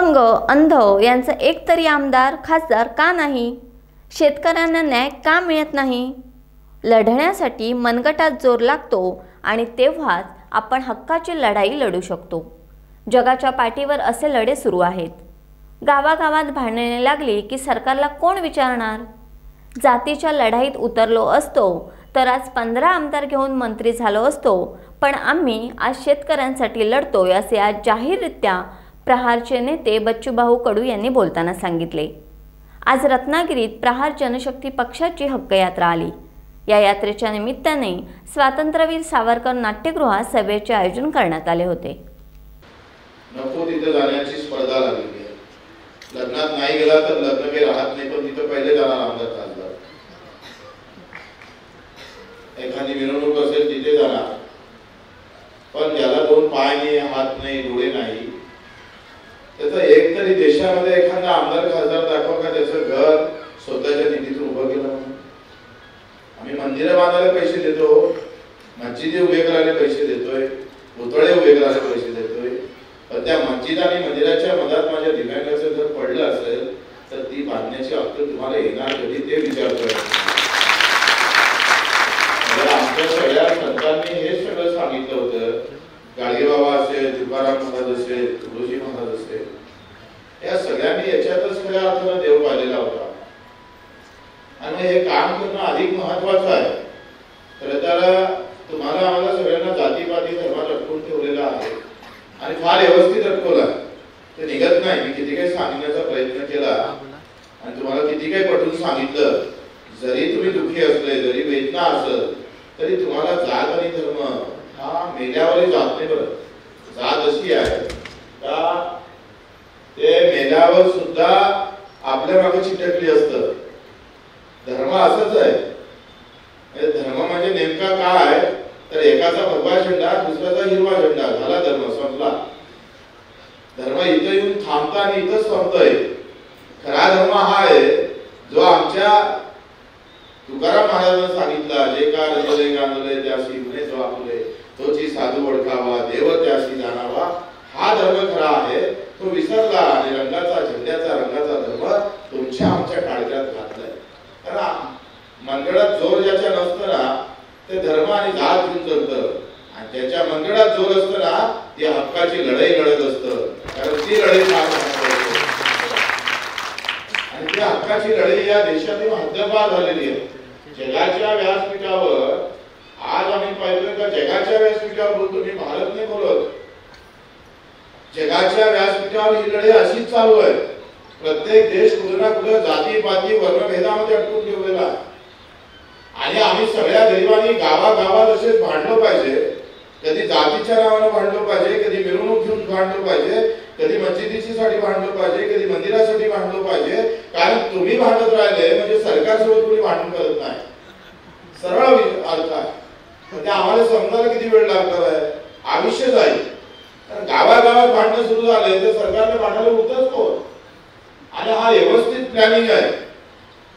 अपंग, अंध यांचा एक तरी आमदार खासदार का नाही? शेतकऱ्यांना न्याय का मिळत नाही? लढण्यासाठी मनगटात जोर लागतो आणि तेव्हाच आपण हक्काची लढाई लढू शकतो. जगाच्या पाठीवर असे लढे सुरू आहेत. गावागावात भांडणे लागली की सरकारला कोण विचारणार? जातीच्या लढाईत उतरलो असतो तर आज 15 आमदार घेऊन मंत्री झालो असतो, पण आम्ही आज शेतकऱ्यांसाठी लढतोय असे आज जाहीररित्या प्रहारचे नेते बच्चूभाऊ कडू यांनी बोलताना सांगितले. आज रत्नागिरीत प्रहार जनशक्ती पक्षाची हक्क यात्रा आली. या यात्रेच्या निमित्ताने स्वातंत्र्यवीर सावरकर नाट्यगृहात सभेचे आयोजन करण्यात आले होते. नको तिथे जाण्याची स्पर्धा लागली आहे. लग्नात नाही गेला तर लग्न काही राहत नाही, पण तिथे पहिले जाणार आमदार खासदार. एखादी मिरवणूक असेल तिथे जाणार, पण ज्याला 2 पाय नाही, हात नाही, डोळे नाही, त्याचा एक तरी देशामध्ये एखादा आमदार खासदार दाखवा का त्याचं घर स्वतःच्या निधीतून उभं केलं म्हणून. आम्ही मंदिरं बांधायला पैसे देतो, मस्जिदी उभे करायला पैसे देतोय, पुतळे उभे करायला पैसे देतोय, पण त्या मस्जिद आणि मंदिराच्या मधात माझ्या दिव्यांगाचं जर पडलं असेल तर ती बांधण्याची अक्कल तुम्हाला येणार कधी ते विचारतोय. आमच्या सगळ्या संतांनी हे सगळं सांगितलं होतं. गाडगेबाबा असेल, तुकाराम महाराज असेल, तुळोजी महाराज असेल, या सगळ्यांनी याच्यातच खऱ्या अर्थानं देव पाहिलेला होता. आणि हे काम करणं अधिक महत्वाचं आहे. खरं तर तुम्हाला आम्हाला सगळ्यांना जातीपाती धर्मात अडकून ठेवलेला आहे आणि फार व्यवस्थित अडकवला. ते निघत नाही. मी किती काही सांगण्याचा प्रयत्न केला आणि तुम्हाला किती काही पटवून सांगितलं, जरी तुम्ही दुःखी असले, जरी वेदना असेल, तरी तुम्हाला जात आणि धर्म हा मेल्यावरही जात नाही. बरं, जात अशी आहे का ते मेल्यावर सुद्धा आपल्या मागे चिटकली असतं. धर्म असंच आहे. धर्म म्हणजे नेमका काय तर एकाचा भगवा झेंडा, दुसऱ्याचा हिरवा झेंडा, झाला धर्म, संपला. धर्म इथं येऊन थांबता आणि इथंच संपतोय. खरा धर्म हा आहे जो आमच्या तुकाराम महाराजांनी सांगितला, जे का रजले गांजले त्यासी गुणे जो आपुले, तोची साधू ओळखावा, देव त्यासी जाणावा. हा धर्म खरा आहे. तो विसरला आणि रंगाचा, झेंड्याचा रंगाचा धर्म तुमच्या आमच्या काळजात घातलाय. कारण मनगडात जोर ज्याच्या नसतं ना ते धर्म आणि जात घेऊन चालतं, आणि ज्याच्या मनगडात जोर असतं ना ती हक्काची लढाई लढत असतं. कारण ती लढाई फार महत्त्वाची आणि त्या हक्काची लढाई या देशातील हद्दपार झालेली आहे. जगाच्या व्यासपीठावर आज आम्ही पाहिलं का जगाच्या व्यासपीठावर बोलतो, मी भारत नाही बोलत. जगाच्या व्यासपीठावर ही लढाई अशीच चालू आहे. प्रत्येक देश कुठे ना कुठे जाती पाती वर्णभेदामध्ये अडकून ठेवलेला आणि आम्ही सगळ्या गरिबांनी गावागावात असेच भांडलो पाहिजे. कधी जातीच्या नावानं भांडलो पाहिजे, कधी मिरवणूक घेऊन भांडलो पाहिजे, कधी मस्जिदीची साठी भांडलो पाहिजे, कधी मंदिरासाठी भांडलो पाहिजे. कारण तुम्ही भांडत राहिले म्हणजे सरकारसोबत कोणी भांडण करत नाही. सरळ अर्थ आहे. म्हणजे आम्हाला समजायला किती वेळ लागणार आहे? आयुष्य जाईल. कारण गावागावात भांडणं सुरू झाले तर सरकारने भांडायला उतरच कोण. आणि हा व्यवस्थित प्लॅनिंग आहे.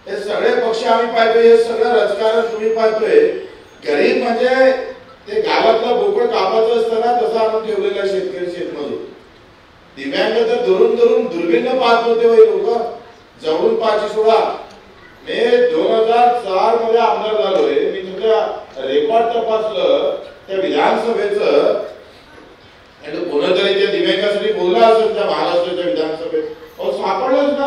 हे सगळे पक्ष आम्ही पाहतोय, हे सगळं राजकारण तुम्ही पाहतोय. गरीब म्हणजे ते गावातलं बोकड कापाचं असताना तसं आणून ठेवलेला शेतकरी शेतमजूर. दिव्यांग तर दुरून दुरून दुर्बीण पाहत होते लोक, जवळून पाहायची सोडा. मी 2004 मध्ये आमदार झालोय. मी तुमच्या रेकॉर्ड तपासलं त्या विधानसभेचं, कोणतरी त्या दिव्यांगासाठी बोलला असेल त्या महाराष्ट्राच्या विधानसभेत, सापडलंच ना.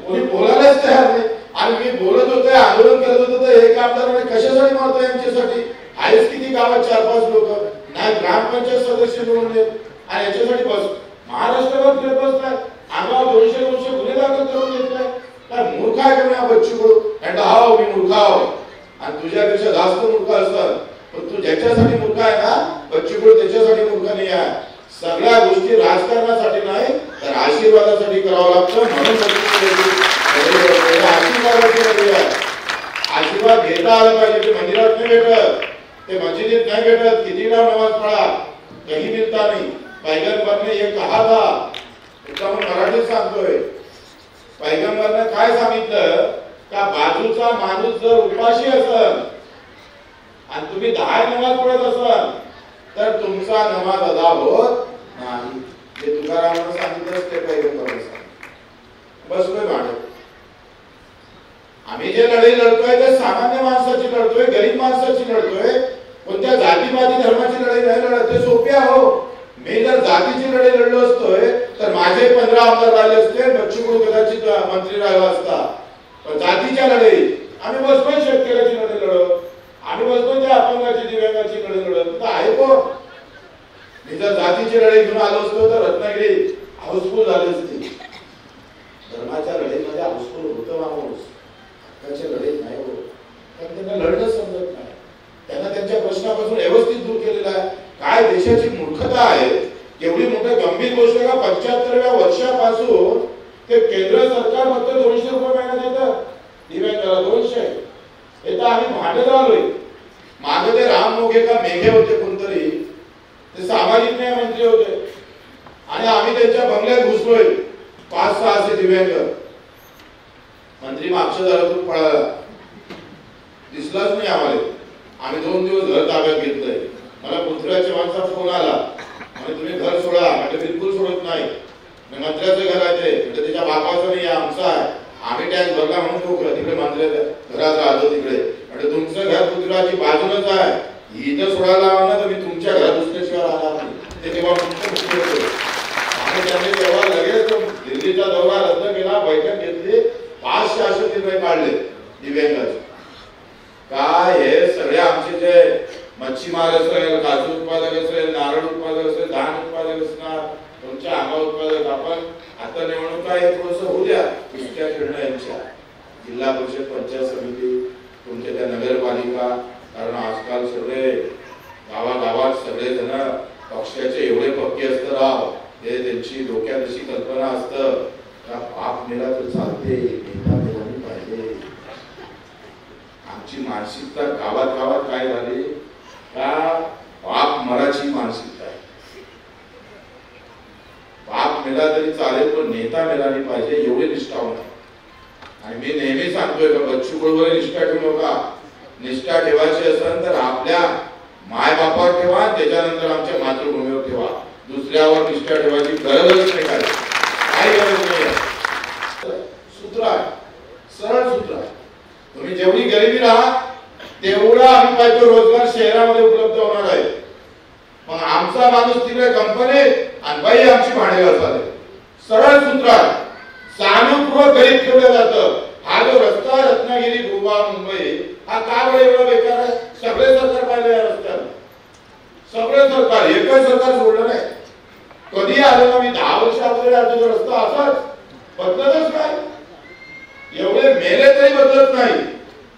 कोणी बोलायलाच तयार नाही. आणि मी बोलत होते, आंदोलन करत होतो तर एक आमदार म्हणजे कशासाठी मारतो यांच्यासाठी? आहेच किती गावात 4-5 लोक नाही ग्रामपंचायत सदस्य म्हणून देत आणि याच्यासाठी बस महाराष्ट्रावर फिरत बसतात. अंगावर 200 गुन्हे दाखल करून घेतलाय. काय मूर्ख आहे का मी बच्चू कडू? हाव मी मूर्ख आहो आणि तुझ्यापेक्षा जास्त मूर्ख असतात. पण तू ज्याच्यासाठी मूर्ख आहे ना बच्चू कडू त्याच्यासाठी मूर्ख नाही आहे. सगळ्या गोष्टी राजकारणासाठी नाही तर आशीर्वादासाठी करावं लागतं. म्हणून आशीर्वाद घेता आला पाहिजे. ते मंदिरात नाही भेटत, ते मस्जिदीत नाही भेटत. किती नमाज पढ़ा कहीं मिलता नहीं. पैगंबर ने ये कहा था, मराठीत सांगतोय. पैगंबरने काय सांगितलं का बाजूचा माणूस जर उपाशी असेल आणि तुम्ही 10 नमाज पढ़त असाल तर तुमचा नमाज अदा होत नाही. हे लोकांना सांगितलंच ते काही लोकांना सांगितलं बसलोय भांडत. आम्ही जे लढाई लढतोय ते सामान्य माणसाची लढतोय, गरीब माणसाची लढतोय. कोणत्या जातीवादी धर्माची लढाई नाही लढत. ते सोपी आहे. मी जर जातीची लढाई लढलो असतोय तर माझे 15 आमदार राहिले असते, बच्चू कडू कदाचित मंत्री राहिला असता. पण जातीच्या लढाई आम्ही बसतोय, शेतकऱ्याची लढाई लढत, आम्ही बसतोय त्या अपंगाची दिव्यांगाची लढाई लढत आहे. कोण मी जर जातीची लढाई घेऊन आलो असतो तर रत्नागिरी हाऊसफुल झाली असती. धर्माच्या लढाईमध्ये हाऊसफुल होतं माणूस, हक्काच्या लढाईत नाही होत. कारण त्यांना लढणं समजत नाही. त्यांना त्यांच्या प्रश्नापासून व्यवस्थित दूर केलेला आहे. काय देशाची मूर्खता आहे. एवढी मोठी गंभीर गोष्ट का 75व्या वर्षापासून ते केंद्र सरकार फक्त 200 रुपये महिना देतं दिव्यांगाला. 200 हे तर आम्ही भांडत आलोय. मागे ते राम मोघे का मेघे होते कोणतरी, ते सामाजिक न्याय मंत्री होते आणि आम्ही त्यांच्या बंगल्यात घुसलोय. 5-6 दिव्यांग मंत्री मागच्या दारातून पळाला, दिसलाच नाही आम्हाला. आम्ही 2 दिवस घर ताब्यात घेतलंय. मला पृथ्वीराज चव्हाणचा फोन आला, म्हणजे तुम्ही घर सोडा. म्हणजे बिलकुल सोडत नाही. मंत्र्याचं घर आहे ते, म्हणजे त्याच्या बापाचं नाही, आमचं आहे. आम्ही टॅक्स भरला म्हणून तो तिकडे मंत्र्याच्या घरात राहतो तिकडे. म्हणजे तुमचं घर पृथ्वीराजची बाजूनच आहे. इथं सोडायला लावा ना तर मी तुमच्या घरात दुसऱ्याशिवाय राहणार नाही. ते तेव्हा मुख्य होते आणि त्यांनी तेव्हा लगेच दिल्लीचा दौरा रद्द केला, बैठक घेतली, 5 शासन निर्णय काढले दिव्यांगाचे. काय हे सगळे आमचे जे मच्छीमार असेल, काजू उत्पादक असेल, नारळ उत्पादक असेल, धान उत्पादक असणार, तुमच्या आंबा उत्पादक, आपण आता निवडणुका हे थोडंसं होऊ द्या इतक्या खेळणं यांच्या. जिल्हा परिषद, पंचायत समिती, तुमच्या त्या नगरपालिका, कारण आजकाल सगळे गावागावात सगळे जण पक्षाचे एवढे पक्के असतं राव, हे त्यांची डोक्यात अशी कल्पना असतं का बाप मेला तर चालते, नेता मेलाही पाहिजे. आमची मानसिकता गावात गावात काय झाली का बाप मराठी मानसिकता आहे. बाप मेला तरी चालेल पण नेता मेला नाही पाहिजे, एवढे निष्ठावंत आहे. आणि मी नेहमी सांगतोय का बच्चू कडूवर निष्ठा ठेवू नका. निष्ठा ठेवायची असेल तर आपल्या माय बापावर ठेवा, त्याच्यानंतर आमच्या मातृभूमीवर ठेवा. दुसऱ्यावर निष्ठा ठेवायची गरजच नाही. काय गरज नाही. सूत्र आहे, सरळ सूत्र आहे. तुम्ही जेवढी गरिबी राहा तेवढा आम्ही पाहिजे रोजगार शहरामध्ये उपलब्ध होणार आहे. मग आमचा माणूस तिकडे कंपनीत आणि बाई आमची भाडे घालतात. सरळ सूत्र आहे. जाणीवपूर्वक गरीब ठेवलं जातं. हा जो रस्ता रत्नागिरी गोवा मुंबई हा का बरं एवढा बेकार आहे. सगळे सरकार पाहिले या रस्त्याला, सगळे सरकार, एकच सरकार सोडलं नाही. कधी आलं ना मी 10 वर्ष अगोदर आजचा रस्ता असाच बदलतच नाही. एवढे मेले तरी बदलत नाही.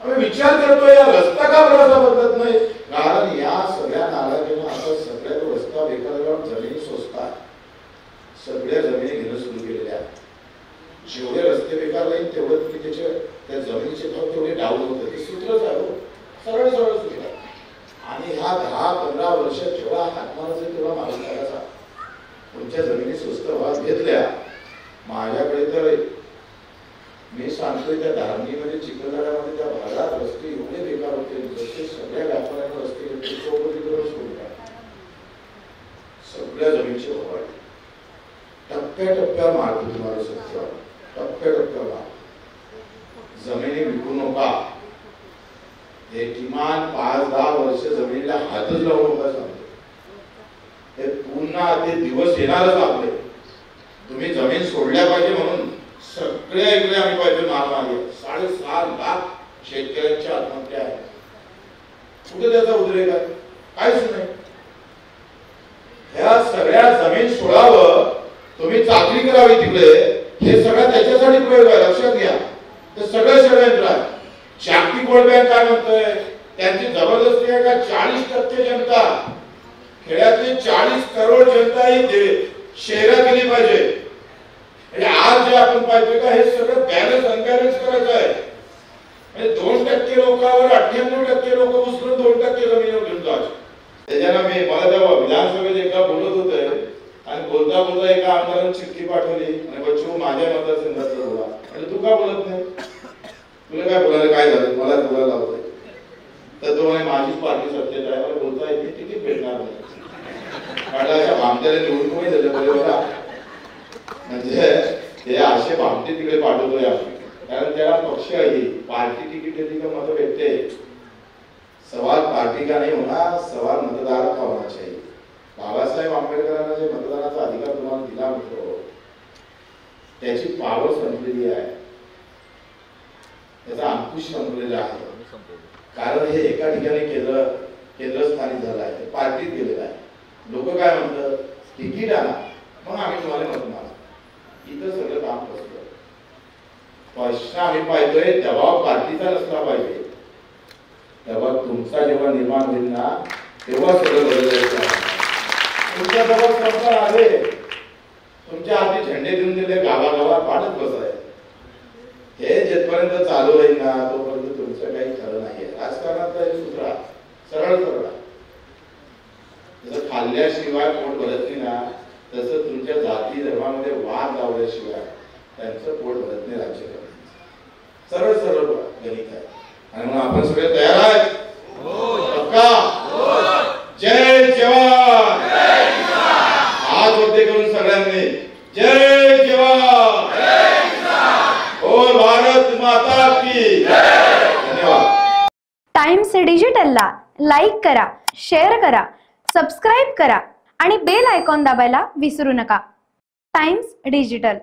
आम्ही विचार करतोय या रस्ता का बरासा बदलत नाही. कारण या सगळ्या नाराजीने आता सगळ्या रस्ता बेकार झाल्यावर जमिनी स्वस्तात, सगळ्या जमिनी घेणं सुरू केलेल्या आहेत. जेवढे रस्ते बेकार नाही तेवढे तुम्ही त्या जमिनीचे भाव तेवढे डाऊन होते. ते सूत्रच आहे, सरळ सरळ सूत्र. आणि ह्या 10-15 वर्षात जेव्हा हातमाराचा तेव्हा माणूस करायचा. तुमच्या जमिनी स्वस्त भावात घेतल्या. माझ्याकडे तर मी सांगतोय त्या धारणीमध्ये चिखलदऱ्यामध्ये त्या भागात रस्ते एवढे बेकार होते, जसे सगळ्या व्यापाऱ्यांना रस्ते घेतले चौकटीकडे सोडले. सगळ्या जमिनीचे भाव वाढले. टप्प्याटप्प्यावर मारतो तुम्हाला सत्य, टप्प्याटप्प्यावर मार. जमिनी विकू नका. हे किमान 5-10 वर्ष जमिनीला हातच लावू नका सांगतो. हे पुन्हा ते दिवस येणारच आपले. तुम्ही जमीन सोडल्या पाहिजे म्हणून सगळ्या इकडे आम्ही पाहिजे मागे 6.5 लाख शेतकऱ्यांच्या आत्महत्या आहेत. कुठे त्याचा उद्रेक आहे? काहीच नाही. ह्या सगळ्या जमीन सोडावं, तुम्ही चाकरी करावी तिकडे, हे सगळं त्याच्यासाठी प्रयोग आहे. लक्षात घ्या. ते सगळं षडयंत्र आहे. जागतिक वर्ल्ड बँक काय म्हणतोय, त्यांची जबरदस्ती आहे का 40% जनता, खेड्यातली 40 करोड जनता ही शहरात गेली पाहिजे. आज जे आपण पाहिजे का हे सगळं बॅलन्स अनबॅलन्स करायचं आहे. म्हणजे 2% लोकांवर 98% लोक उचलून 2% जमिनीवर घेऊन जायचे. त्याच्यानं मला तेव्हा विधानसभेत एकदा बोलत होते आणि बोलता बोलता एका आमदाराने चिठ्ठी पाठवली आणि बच्चू माझ्या मतदारसंघातलं बोला. म्हणजे तू का बोलत नाही, तुला काय बोलायला काय झालं, मला बोलायला लावतोय. तर तो म्हणे माझीच पार्टी सत्तेत आहे, मला बोलता येते, तिकीट भेटणार नाही. काढाच्या आमदाराने निवडून कोणी झालं बरोबर. म्हणजे हे असे भामटे तिकडे पाठवतोय आपण, कारण त्याला पक्ष आहे, पार्टी तिकीट येते का मत भेटते. सवाल पार्टी का नहीं होना, सवाल मतदार का होना चाहिए. बाबासाहेब आंबेडकरांना जे मतदानाचा अधिकार तुम्हाला दिला मित्र, त्याची पावर संपलेली आहे, त्याचा अंकुश संपलेला आहे. कारण हे एका ठिकाणी केंद्रस्थानी झालं आहे, पार्टीत गेलेलं आहे. लोक काय म्हणतात, तिकीट आणा मग आम्ही तुम्हाला मत मारू. इथं सगळं काम बसलं. प्रश्न आम्ही पाहतोय दबाव पार्टीचा नसला पाहिजे. दबाव तुमचा जेव्हा निर्माण होईल ना, तेव्हा सगळं बदलायचं. तुमचा दबाव संपला आहे, तुमच्या हाती झेंडे देऊन दिले, गावागावात पाठत बसाय. हे जेपर्यंत चालू होईल ना, तोपर्यंत तुमचं काही खरं नाहीये. राजकारणात सूत्र सरळ सरळ, जसं खाल्ल्याशिवाय पोट भरत नाही ना, तसं तुमच्या जाती धर्मामध्ये वाद लावल्याशिवाय त्यांचं पोट भरत नाही. राज्य सरळ सरळ गणित आहे. आणि म्हणून आपण सगळे तयार आहेत. जय जवान, हात वरती करून सगळ्यांनी जय जवान, बोल भारत माता की. धन्यवाद. टाइम्स डिजिटलला लाईक करा, शेअर करा, सबस्क्राईब करा आणि बेल आयकॉन दाबायला विसरू नका. Times digital.